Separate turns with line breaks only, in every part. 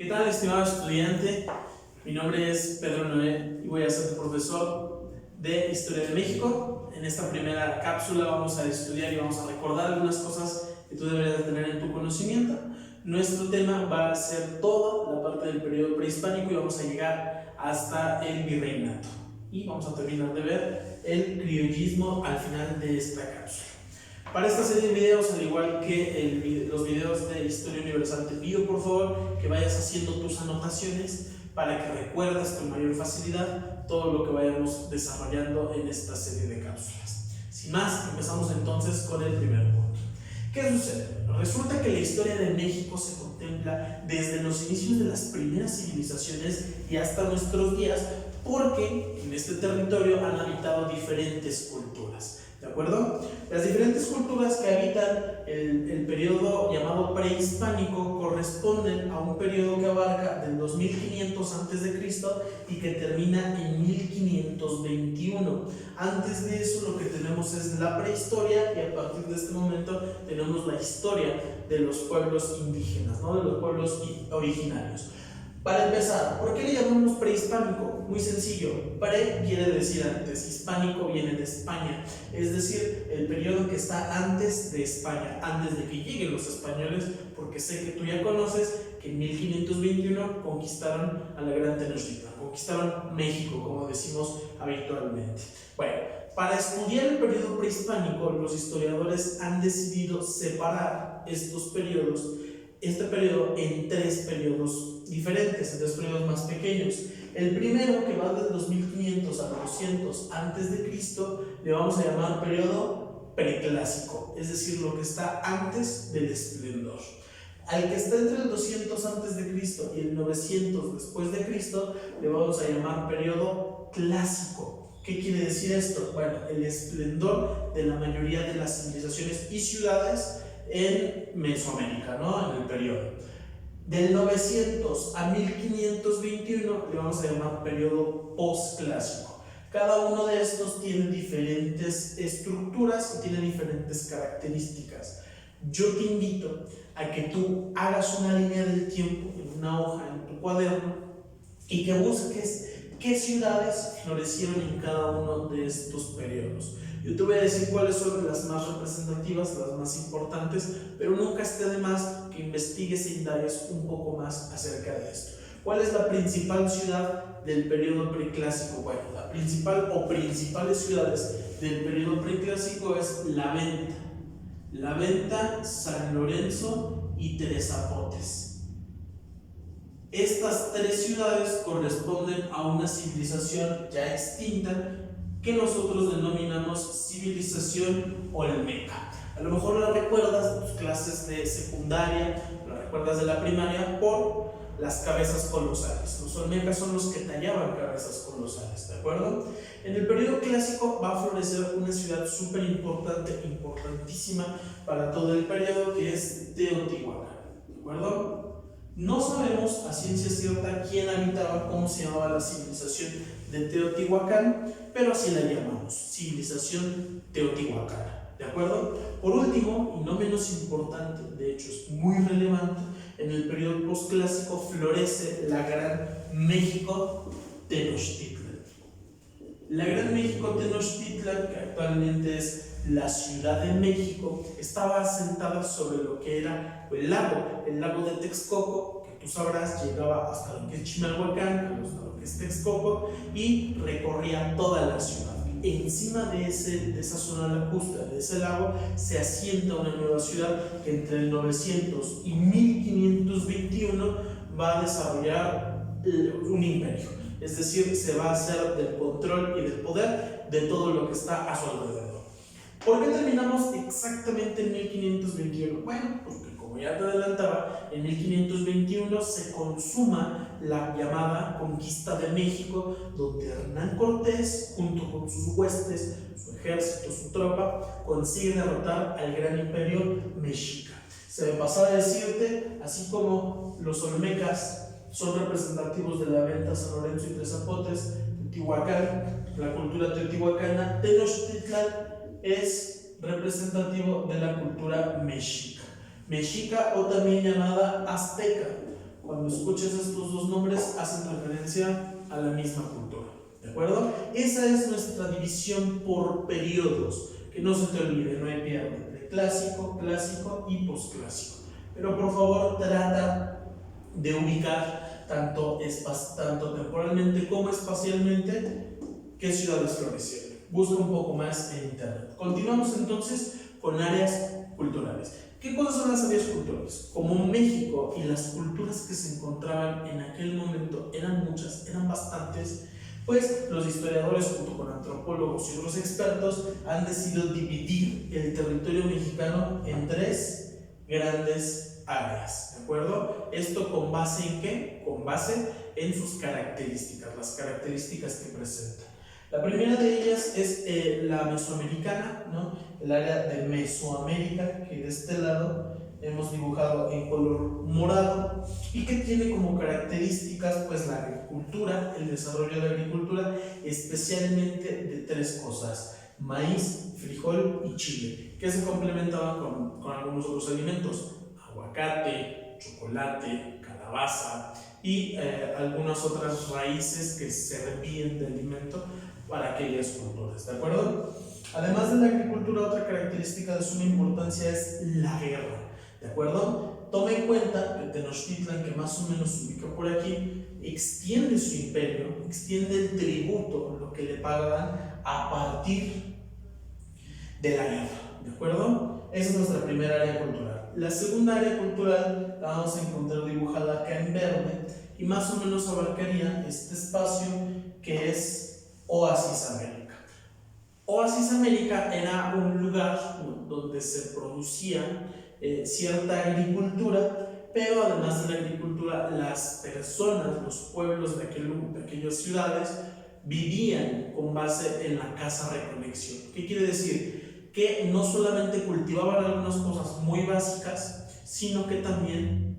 ¿Qué tal, estimado estudiante? Mi nombre es Pedro Noé y voy a ser tu profesor de Historia de México. En esta primera cápsula vamos a estudiar y vamos a recordar algunas cosas que tú deberías de tener en tu conocimiento. Nuestro tema va a ser toda la parte del periodo prehispánico y vamos a llegar hasta el virreinato. Y vamos a terminar de ver el criollismo al final de esta cápsula. Para esta serie de videos, al igual que los videos de Historia Universal, te pido por favor que vayas haciendo tus anotaciones para que recuerdes con mayor facilidad todo lo que vayamos desarrollando en esta serie de cápsulas. Sin más, empezamos entonces con el primer punto. ¿Qué sucede? Resulta que la historia de México se contempla desde los inicios de las primeras civilizaciones y hasta nuestros días, porque en este territorio han habitado diferentes culturas. ¿De acuerdo? Las diferentes culturas que habitan el periodo llamado prehispánico corresponden a un periodo que abarca del 2500 a.C. y que termina en 1521. Antes de eso lo que tenemos es la prehistoria, y a partir de este momento tenemos la historia de los pueblos indígenas, ¿no? De los pueblos originarios. Para empezar, ¿por qué le llamamos prehispánico? Muy sencillo, pre quiere decir antes, hispánico viene de España, es decir, el periodo que está antes de España, antes de que lleguen los españoles, porque sé que tú ya conoces que en 1521 conquistaron a la Gran Tenochtitlan, conquistaron México, como decimos habitualmente. Bueno, para estudiar el periodo prehispánico, los historiadores han decidido separar estos periodos, este periodo en tres periodos diferentes, en tres periodos más pequeños. El primero, que va desde los 1500 a 200 a.C., le vamos a llamar periodo preclásico, es decir, lo que está antes del esplendor. Al que está entre el 200 a.C. y el 900 después de Cristo le vamos a llamar periodo clásico. ¿Qué quiere decir esto? Bueno, el esplendor de la mayoría de las civilizaciones y ciudades en Mesoamérica, ¿no? En el periodo. Del 900 a 1521 le vamos a llamar periodo postclásico. Cada uno de estos tiene diferentes estructuras y tiene diferentes características. Yo te invito a que tú hagas una línea del tiempo en una hoja, en tu cuaderno, y que busques qué ciudades florecieron en cada uno de estos periodos. Yo te voy a decir cuáles son las más representativas, las más importantes, pero nunca esté de más que investigues e indagues un poco más acerca de esto. ¿Cuál es la principal ciudad del periodo preclásico? Bueno, la principal o principales ciudades del periodo preclásico es La Venta, San Lorenzo y Tres Zapotes. Estas tres ciudades corresponden a una civilización ya extinta que nosotros denominamos civilización olmeca. A lo mejor la recuerdas de tus clases de secundaria, la recuerdas de la primaria por las cabezas colosales. Los olmecas son los que tallaban cabezas colosales, ¿de acuerdo? En el periodo clásico va a florecer una ciudad súper importante, importantísima para todo el periodo, que es Teotihuacán, ¿de acuerdo? No sabemos a ciencia cierta quién habitaba, cómo se llamaba la civilización de Teotihuacán, pero así la llamamos, civilización teotihuacana, ¿de acuerdo? Por último, y no menos importante, de hecho es muy relevante, en el periodo postclásico florece la Gran México Tenochtitlan. La Gran México Tenochtitlan, que actualmente es la Ciudad de México, estaba asentada sobre lo que era el lago de Texcoco, que tú sabrás llegaba hasta lo que es Chimalhuacán, hasta lo que es Texcoco, y recorría toda la ciudad. Encima de esa zona lacustre, de ese lago, se asienta una nueva ciudad que entre el 900 y 1521 va a desarrollar un imperio. Es decir, se va a hacer del control y del poder de todo lo que está a su alrededor. ¿Por qué terminamos exactamente en 1521? Bueno, porque como ya te adelantaba, en 1521 se consuma la llamada conquista de México, donde Hernán Cortés, junto con sus huestes, su ejército, su tropa, consigue derrotar al gran imperio mexica. Se me pasaba a decirte, así como los olmecas son representativos de la Venta, San Lorenzo y Tres Zapotes, Teotihuacán, la cultura teotihuacana, Tenochtitlan es representativo de la cultura mexica o también llamada azteca. cuando escuches estos dos nombres, hacen referencia a la misma cultura, ¿de acuerdo? Esa es nuestra división por periodos, que no se te olvide, no hay pierde, entre clásico, clásico y posclásico. Pero por favor trata de ubicar tanto temporalmente como espacialmente qué ciudades florecieron. Busca un poco más en internet. Continuamos entonces con áreas culturales. ¿Qué cosas son las áreas culturales? Como México y las culturas que se encontraban en aquel momento eran muchas, eran bastantes, pues los historiadores junto con antropólogos y otros expertos han decidido dividir el territorio mexicano en tres grandes áreas, ¿de acuerdo? ¿Esto con base en qué? Con base en sus características, las características que presenta. La primera de ellas es la mesoamericana, ¿no? El área de Mesoamérica, que de este lado hemos dibujado en color morado y que tiene como características pues la agricultura, el desarrollo de la agricultura, especialmente de tres cosas: maíz, frijol y chile, que se complementaban con algunos otros alimentos: aguacate, chocolate, calabaza y algunas otras raíces que servían de alimento para aquellas culturas, ¿de acuerdo? Además de la agricultura, otra característica de suma importancia es la guerra, ¿de acuerdo? Toma en cuenta que Tenochtitlan, que más o menos se ubica por aquí, extiende su imperio, extiende el tributo, lo que le pagan a partir de la guerra, ¿de acuerdo? Esa es nuestra primera área cultural. La segunda área cultural la vamos a encontrar dibujada acá en verde y más o menos abarcaría este espacio que es Oasis América. Oasis América era un lugar donde se producía cierta agricultura, pero además de la agricultura, las personas, los pueblos de aquellas ciudades vivían con base en la caza-recolección. ¿Qué quiere decir? Que no solamente cultivaban algunas cosas muy básicas, sino que también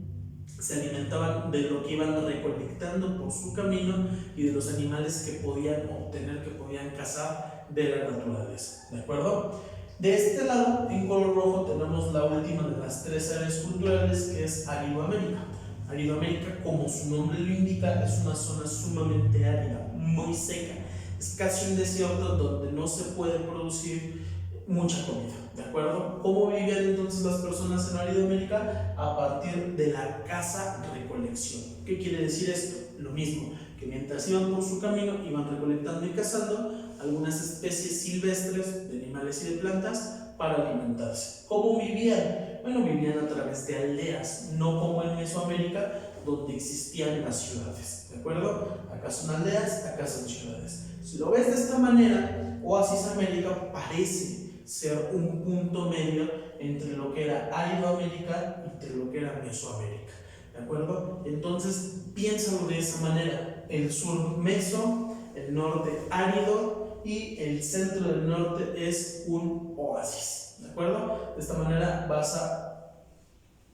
se alimentaban de lo que iban recolectando por su camino y de los animales que podían obtener, que podían cazar de la naturaleza, ¿de acuerdo? De este lado, en color rojo, tenemos la última de las tres áreas culturales, que es Aridoamérica. Aridoamérica, como su nombre lo indica, es una zona sumamente árida, muy seca. Es casi un desierto donde no se puede producir mucha comida, ¿de acuerdo? ¿Cómo vivían entonces las personas en Aridoamérica? A partir de la caza-recolección. ¿Qué quiere decir esto? Lo mismo, que mientras iban por su camino, iban recolectando y cazando algunas especies silvestres de animales y de plantas para alimentarse. ¿Cómo vivían? Bueno, vivían a través de aldeas, no como en Mesoamérica, donde existían las ciudades, ¿de acuerdo? Acá son aldeas, acá son ciudades. Si lo ves de esta manera, Oasis América parece ser un punto medio entre lo que era Aridoamérica y entre lo que era Mesoamérica, ¿de acuerdo? Entonces piénsalo de esa manera: el sur meso, el norte árido y el centro del norte es un oasis, ¿de acuerdo? De esta manera vas a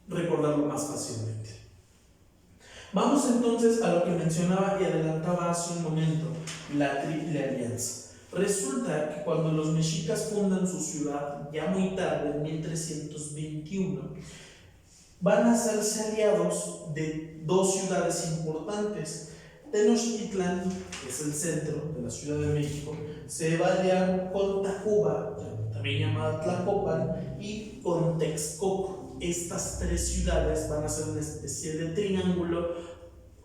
recordarlo más fácilmente. Vamos entonces a lo que mencionaba y adelantaba hace un momento, la Triple Alianza. Resulta que cuando los mexicas fundan su ciudad, ya muy tarde, en 1321, van a hacerse aliados de dos ciudades importantes. Tenochtitlan, que es el centro de la Ciudad de México, se va a aliar con Tacuba, también llamada Tlacopan, y con Texcoco. Estas tres ciudades van a ser una especie de triángulo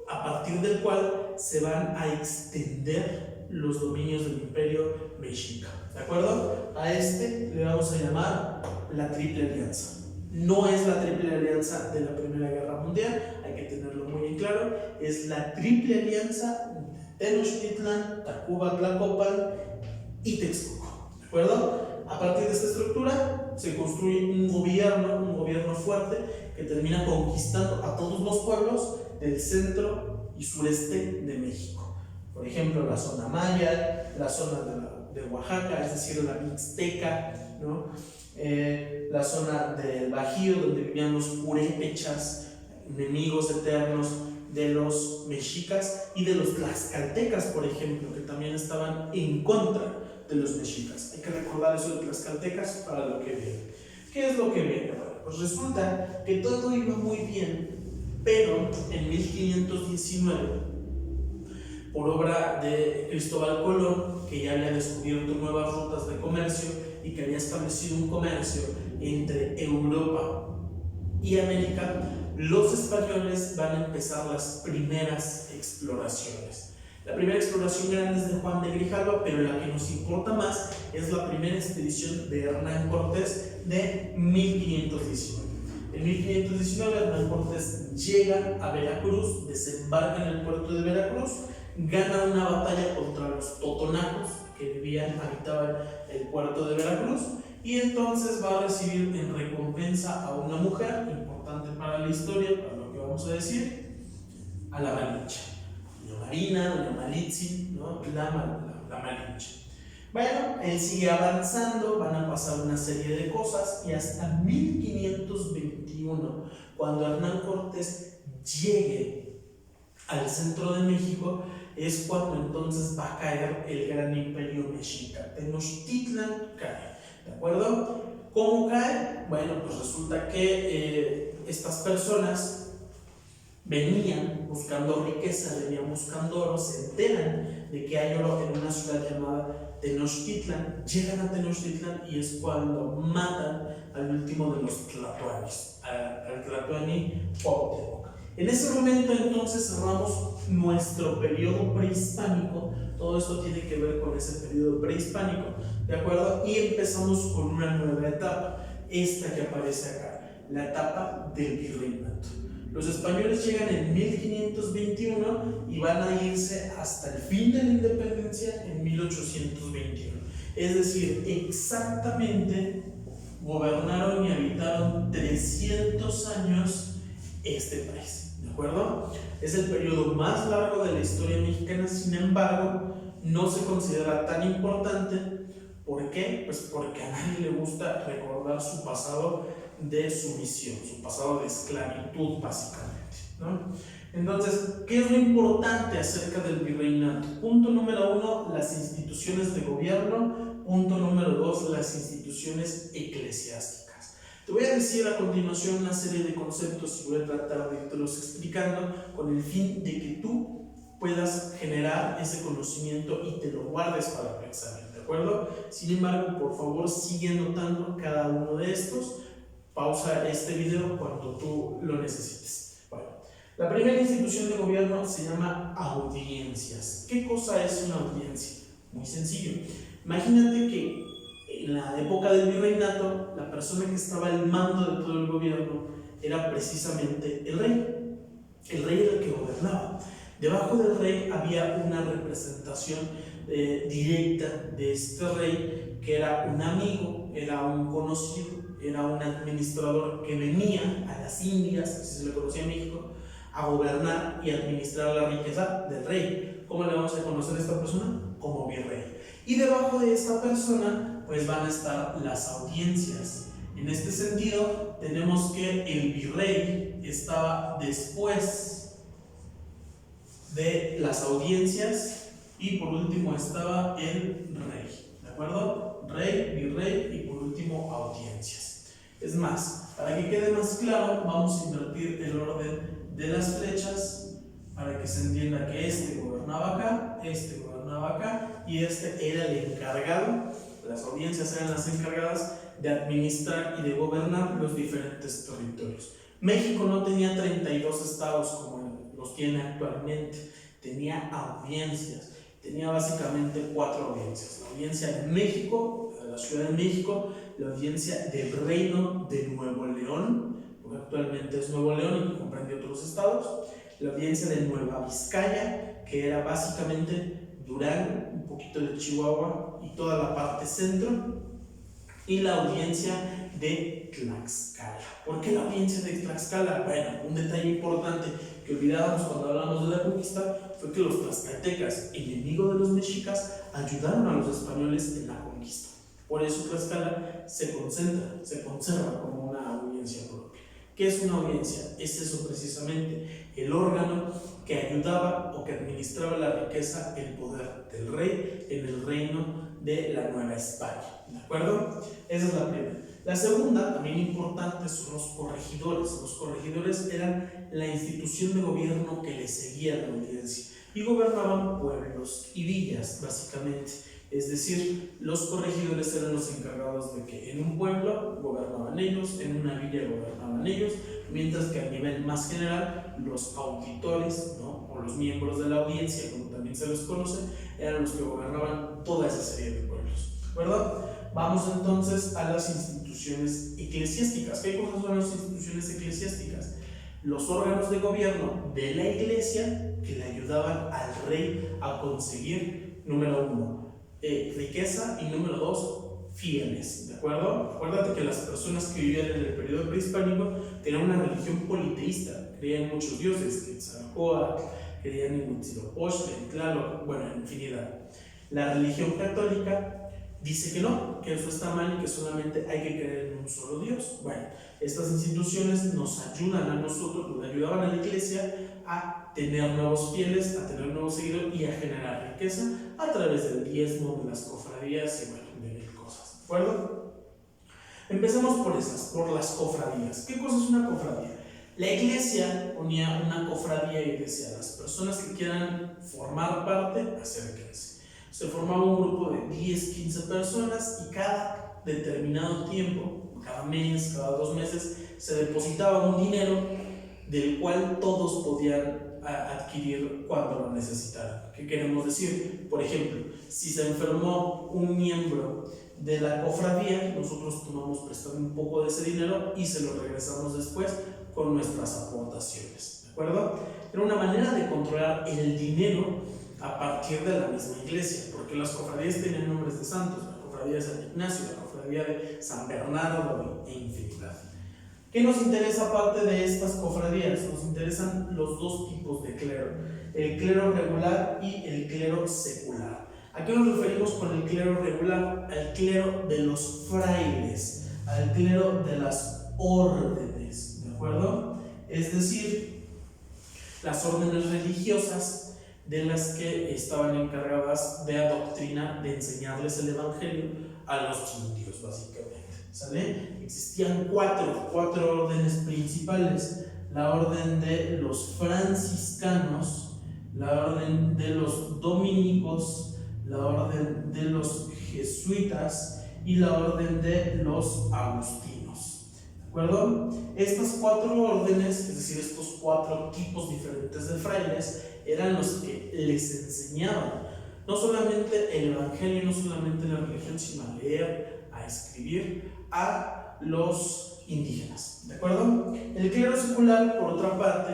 a partir del cual se van a extender los dominios del imperio mexica, ¿de acuerdo? A este le vamos a llamar la Triple Alianza. No es la Triple Alianza de la Primera Guerra Mundial, hay que tenerlo muy en claro. Es la Triple Alianza de Tenochtitlan, Tacuba, Tlacopan y Texcoco, ¿de acuerdo? A partir de esta estructura se construye un gobierno fuerte que termina conquistando a todos los pueblos del centro y sureste de México. Por ejemplo, la zona maya, la zona de Oaxaca, es decir, la Mixteca, ¿no? La zona del Bajío, donde vivían los purépechas, enemigos eternos de los mexicas, y de los tlaxcaltecas, por ejemplo, que también estaban en contra de los mexicas. Hay que recordar eso de tlaxcaltecas para lo que viene. ¿Qué es lo que viene? Bueno, pues resulta que todo iba muy bien Pero en 1519, por obra de Cristóbal Colón, que ya había descubierto nuevas rutas de comercio y que había establecido un comercio entre Europa y América, los españoles van a empezar las primeras exploraciones. La primera exploración grande es de Juan de Grijalva, pero la que nos importa más es la primera expedición de Hernán Cortés de 1519. En 1519 Hernán Cortés llega a Veracruz, desembarca en el puerto de Veracruz, gana una batalla contra los totonacos que habitaban el puerto de Veracruz, y entonces va a recibir en recompensa a una mujer importante para la historia, para lo que vamos a decir, a la Malinche. Doña Marina, Doña Malitzin, ¿no? la Malinche. Bueno, él sigue avanzando, van a pasar una serie de cosas y hasta 1521, cuando Hernán Cortés llegue al centro de México, es cuando entonces va a caer el gran imperio mexica. Tenochtitlan cae, ¿de acuerdo? ¿Cómo cae? Bueno, pues resulta que estas personas venían buscando riqueza, venían buscando oro, se enteran de que hay oro en una ciudad llamada Tenochtitlan, llegan a Tenochtitlan y es cuando matan al último de los tlatoanis, al tlatoani Cuauhtémoc. En ese momento entonces cerramos nuestro periodo prehispánico. Todo esto tiene que ver con ese periodo prehispánico, ¿de acuerdo? Y empezamos con una nueva etapa, esta que aparece acá, la etapa del virreinato. Los españoles llegan en 1521 y van a irse hasta el fin de la independencia en 1821. Es decir, exactamente gobernaron y habitaron 300 años este país, ¿de acuerdo? Es el periodo más largo de la historia mexicana, sin embargo, no se considera tan importante. ¿Por qué? Pues porque a nadie le gusta recordar su pasado de sumisión, su pasado de esclavitud, básicamente, ¿no? Entonces, ¿qué es lo importante acerca del virreinato? Punto número 1, las instituciones de gobierno. Punto número 2, las instituciones eclesiásticas. Te voy a decir a continuación una serie de conceptos y voy a tratar de irtelos explicando con el fin de que tú puedas generar ese conocimiento y te lo guardes para tu examen, ¿de acuerdo? Sin embargo, por favor, sigue anotando cada uno de estos. Pausa este video cuando tú lo necesites. Bueno, la primera institución de gobierno se llama audiencias. ¿Qué cosa es una audiencia? Muy sencillo. Imagínate que en la época del virreinato, la persona que estaba al mando de todo el gobierno era precisamente el rey. El rey era el que gobernaba. Debajo del rey había una representación directa de este rey, que era un amigo, era un conocido, era un administrador que venía a las Indias, así se le conocía en México, a gobernar y administrar la riqueza del rey. ¿Cómo le vamos a conocer a esta persona? Como virrey. Y debajo de esta persona pues van a estar las audiencias. En este sentido tenemos que el virrey estaba después de las audiencias y por último estaba el rey, ¿de acuerdo? Rey, virrey y por último audiencias. Es más, para que quede más claro, vamos a invertir el orden de las flechas para que se entienda que este gobernaba acá y este era el encargado. Las audiencias eran las encargadas de administrar y de gobernar los diferentes territorios. México no tenía 32 estados como los tiene actualmente, tenía audiencias. Tenía básicamente 4 audiencias: la audiencia de México, de la Ciudad de México, la audiencia del Reino de Nuevo León, porque actualmente es Nuevo León y que comprende otros estados, la audiencia de Nueva Vizcaya, que era básicamente Durango, un poquito de Chihuahua y toda la parte centro, y la audiencia de Tlaxcala. ¿Por qué la audiencia de Tlaxcala? Bueno, un detalle importante que olvidábamos cuando hablamos de la conquista fue que los tlaxcaltecas, enemigos de los mexicas, ayudaron a los españoles en la conquista. Por eso Tlaxcala se conserva como una audiencia propia. ¿Qué es una audiencia? Es eso precisamente, el órgano que ayudaba o que administraba la riqueza, el poder del rey en el reino de la Nueva España, ¿de acuerdo? Esa es la primera. La segunda, también importante, son los corregidores. Los corregidores eran la institución de gobierno que le seguía a la audiencia y gobernaban pueblos y villas, básicamente. Es decir, los corregidores eran los encargados de que en un pueblo gobernaban ellos, en una villa gobernaban ellos, mientras que a nivel más general, los auditores, ¿no?, o los miembros de la audiencia, como también se les conoce, eran los que gobernaban toda esa serie de pueblos, ¿verdad? Vamos entonces a las instituciones eclesiásticas. ¿Qué cosas son las instituciones eclesiásticas? Los órganos de gobierno de la iglesia que le ayudaban al rey a conseguir, número 1, riqueza, y número 2, fieles, ¿de acuerdo? Acuérdate que las personas que vivían en el periodo prehispánico tenían una religión politeísta, creían en muchos dioses, Quetzalcóatl, creían en Huitzilopochtli, en Tlaloc, bueno, en infinidad. La religión católica dice que no, que eso está mal y que solamente hay que creer en un solo Dios. Bueno, estas instituciones nos ayudan a nosotros, nos ayudaban a la iglesia a tener nuevos fieles, a tener nuevos seguidores y a generar riqueza a través del diezmo, de las cofradías y bueno, de mil cosas, ¿de acuerdo? Empecemos por las cofradías. ¿Qué cosa es una cofradía? La iglesia ponía una cofradía y decía: las personas que quieran formar parte, acérquense. Se formaba un grupo de 10, 15 personas y cada determinado tiempo, cada mes, cada 2 meses, se depositaba un dinero del cual todos podían adquirir cuando lo necesitaran. ¿Qué queremos decir? Por ejemplo, si se enfermó un miembro de la cofradía, nosotros tomamos prestado un poco de ese dinero y se lo regresamos después con nuestras aportaciones, ¿de acuerdo? Era una manera de controlar el dinero a partir de la misma iglesia, porque las cofradías tenían nombres de santos: la cofradía de San Ignacio, la cofradía de San Bernardo e infinidad. ¿Qué nos interesa aparte de estas cofradías? Nos interesan los dos tipos de clero: el clero regular y el clero secular. ¿A qué nos referimos con el clero regular? Al clero de los frailes, al clero de las órdenes, ¿de acuerdo? Es decir, las órdenes religiosas de las que estaban encargadas de adoctrinar, de enseñarles el evangelio a los indios, básicamente, ¿sale? Existían cuatro órdenes principales: la orden de los franciscanos, la orden de los dominicos, la orden de los jesuitas y la orden de los agustinos, ¿de acuerdo? Estas 4 órdenes, es decir, estos 4 tipos diferentes de frailes, eran los que les enseñaban no solamente el evangelio, no solamente la religión, sino a leer, a escribir a los indígenas, ¿de acuerdo? El clero secular, por otra parte,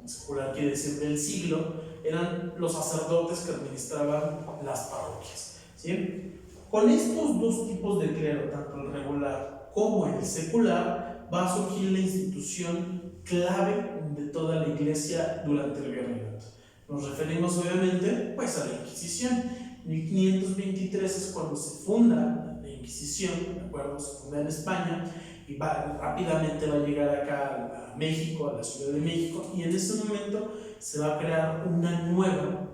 secular quiere decir del siglo, eran los sacerdotes que administraban las parroquias, ¿sí? Con estos 2 tipos de clero, tanto el regular como el secular, va a surgir la institución clave de toda la iglesia durante el Virreinato. Nos referimos obviamente pues a la Inquisición. 1523 es cuando se funda la Inquisición, ¿de acuerdo? Se funda en España y rápidamente va a llegar acá a México, a la Ciudad de México, y en ese momento se va a crear una nueva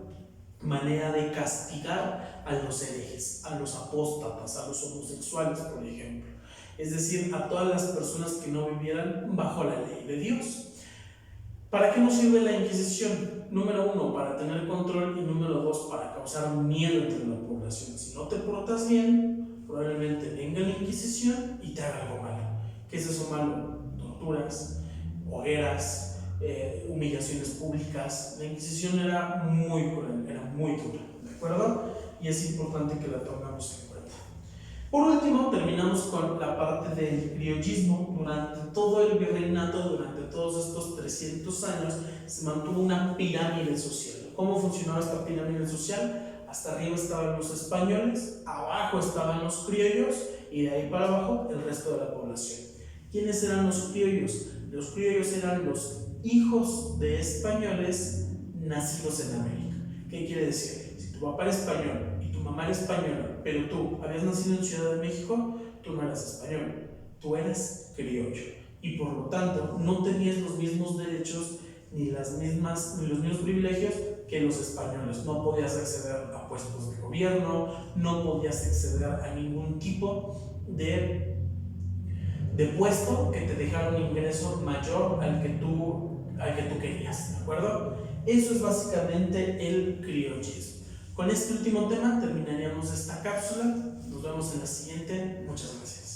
manera de castigar a los herejes, a los apóstatas, a los homosexuales, por ejemplo. Es decir, a todas las personas que no vivieran bajo la ley de Dios. ¿Para qué nos sirve la Inquisición? Número 1, para tener control, y número 2, para causar miedo entre la población. Si no te portas bien, probablemente venga la Inquisición y te haga algo malo. ¿Qué es eso malo? Torturas, hogueras, humillaciones públicas. La Inquisición era muy cruel, era muy dura, ¿de acuerdo? Y es importante que la tengamos en cuenta. Por último, terminamos con la parte del criollismo. Durante todo el virreinato, durante todos estos 300 años, se mantuvo una pirámide social. ¿Cómo funcionaba esta pirámide social? Hasta arriba estaban los españoles, abajo estaban los criollos y de ahí para abajo el resto de la población. ¿Quiénes eran los criollos? Los criollos eran los hijos de españoles nacidos en América. ¿Qué quiere decir? Si tu papá era español y tu mamá era española, pero tú habías nacido en Ciudad de México, tú no eras español, tú eras criollo, y por lo tanto no tenías los mismos derechos ni los mismos privilegios que los españoles. No podías acceder a puestos de gobierno, no podías acceder a ningún tipo de de puesto que te dejara un ingreso mayor al que tú querías, ¿de acuerdo? Eso es básicamente el criollismo. Con este último tema terminaríamos esta cápsula. Nos vemos en la siguiente. Muchas gracias.